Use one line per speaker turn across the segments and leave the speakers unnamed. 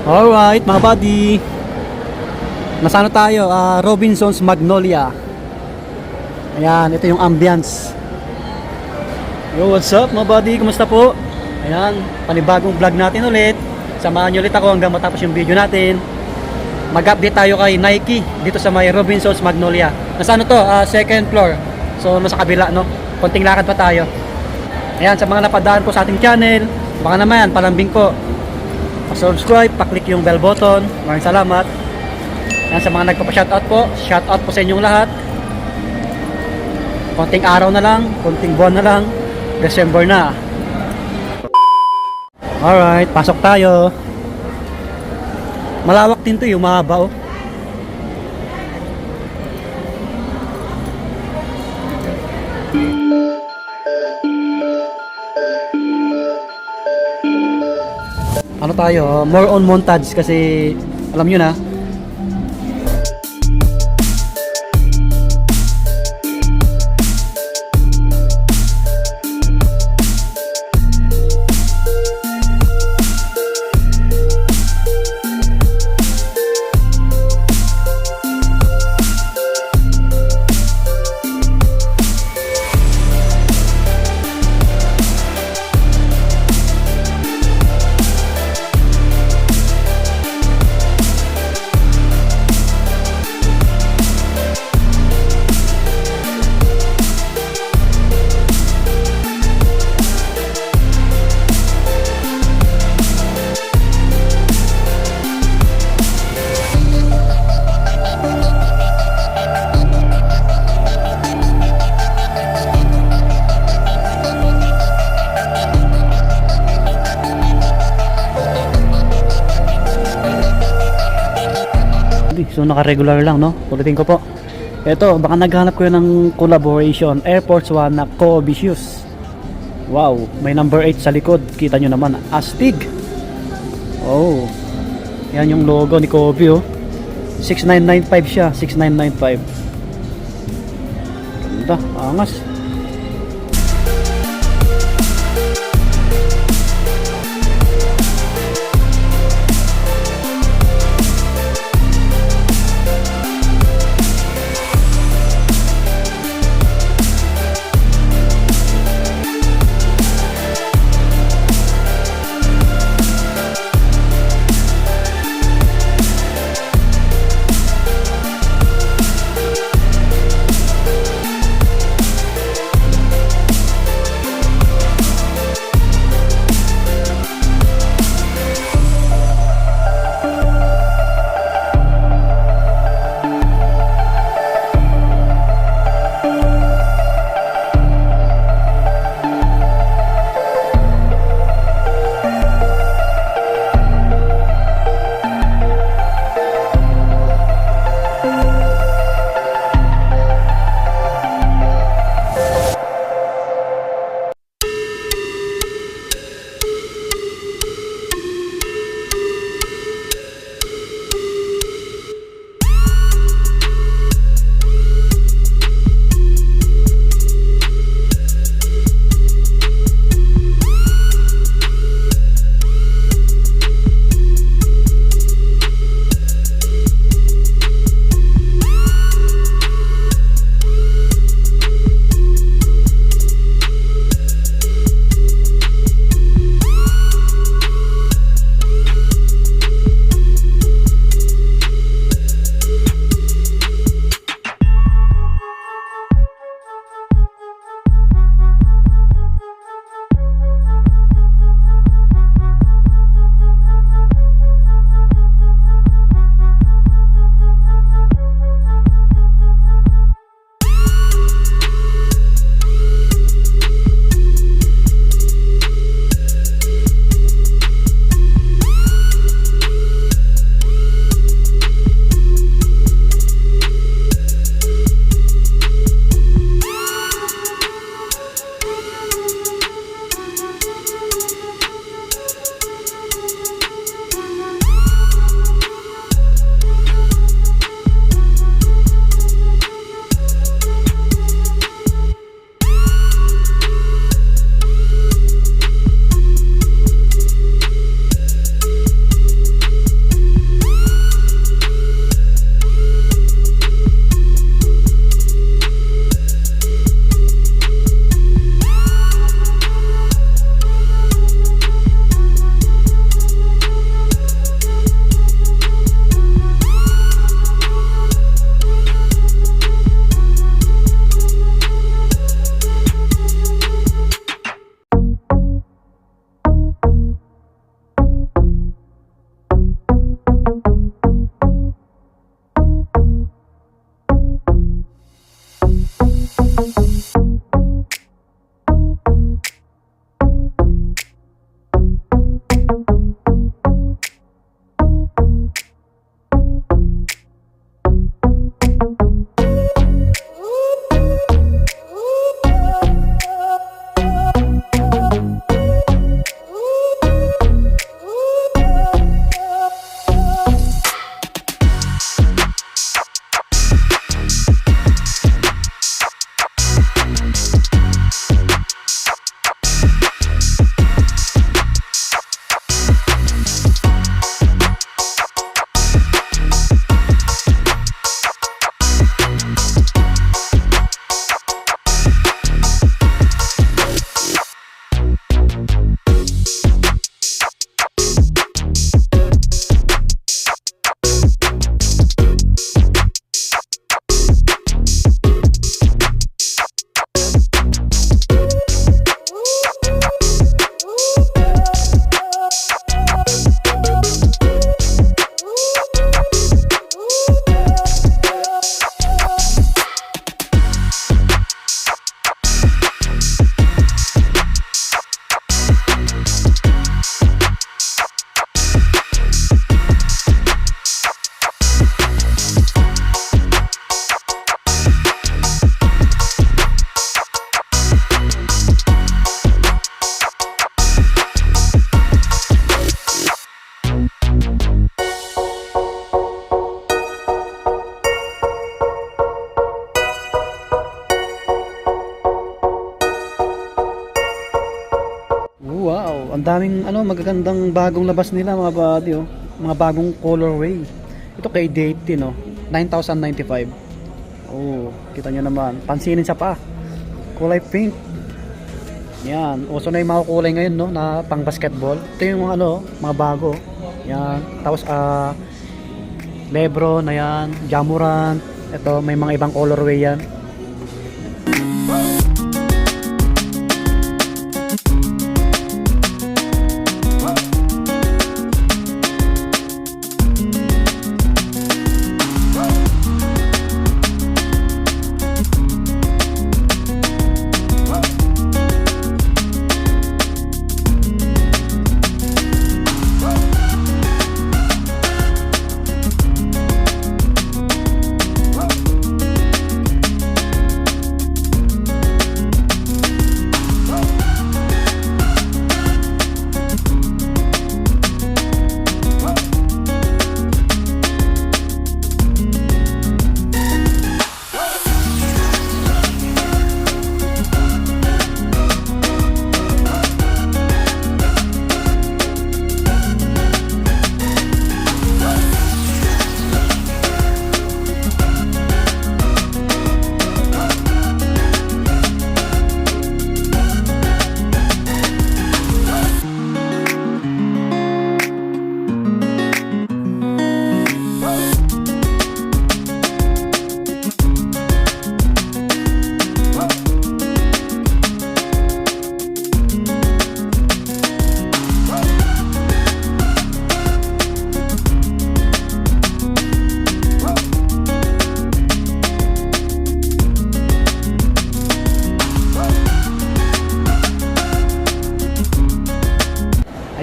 Alright mga buddy, nasano tayo? Robinson's Magnolia. Ayan, ito yung ambience. Yo, what's up mga buddy? Kumusta po? Ayan, panibagong vlog natin ulit. Samahan nyo ulit ako hanggang matapos yung video natin. Mag-update tayo kay Nike dito sa may Robinson's Magnolia. Nasano to? Second floor. So nasa kabila, no? Konting lakad pa tayo. Ayan, sa mga napadaan po sa ating channel, baka naman palambing po, pa-subscribe, pa-click yung bell button. Maraming salamat. Yan, sa mga nagpapa-shoutout po, shoutout po sa inyong lahat. Konting araw na lang, konting buwan na lang, December na. Alright, pasok tayo. Malawak din to, yung mahaba oh. Ano tayo, more on montage kasi alam nyo na. So naka-regular lang, no? Ulitin ko po. Ito, baka naghanap ko yun ng collaboration. Air Force One na Kobe shoes. Wow, may number 8 sa likod. Kita nyo naman, astig. Oh, yan yung logo ni Kobe, oh. 6995 siya, 6995. Ganda, angas. Wow, ang daming magagandang bagong labas nila mga buddy, oh. Mga bagong colorway. Ito kay date no. 9,095. Oh, kita nyo naman. Pansinin sa pa. Kulay pink. Yan, uso na yung mga kulay ngayon no na pang basketball. Ito yung mga bago. Yan. Tapos Lebron na yan, Jamorant. Ito may mga ibang colorway yan.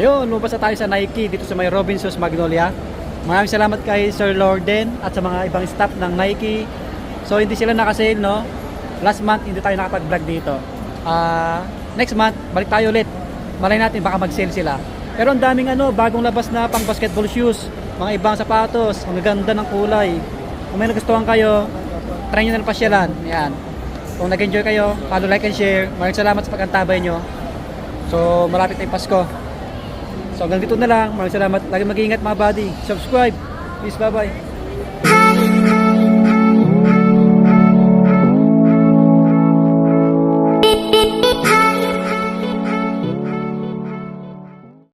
Ayun, lumabas na tayo sa Nike dito sa may Robinsons Magnolia. Maraming salamat kay Sir Lorden at sa mga ibang staff ng Nike. So hindi sila nakasale no. Last month hindi tayo nakapag-vlog dito. Next month balik tayo ulit. Malay natin baka mag-sale sila. Pero ang daming bagong labas na pang basketball shoes, mga ibang sapatos, ang ganda ng kulay. Kung may nagustuhan kayo, try nyo na pasyalan. Yan. Kung nag-enjoy kayo, follow, like, and share. Maraming salamat sa pag-antabay nyo. So malapit na yung Pasko. So hanggang dito na lang. Maraming salamat. Lagi mag-iingat mga buddy. Subscribe. Peace. Bye-bye.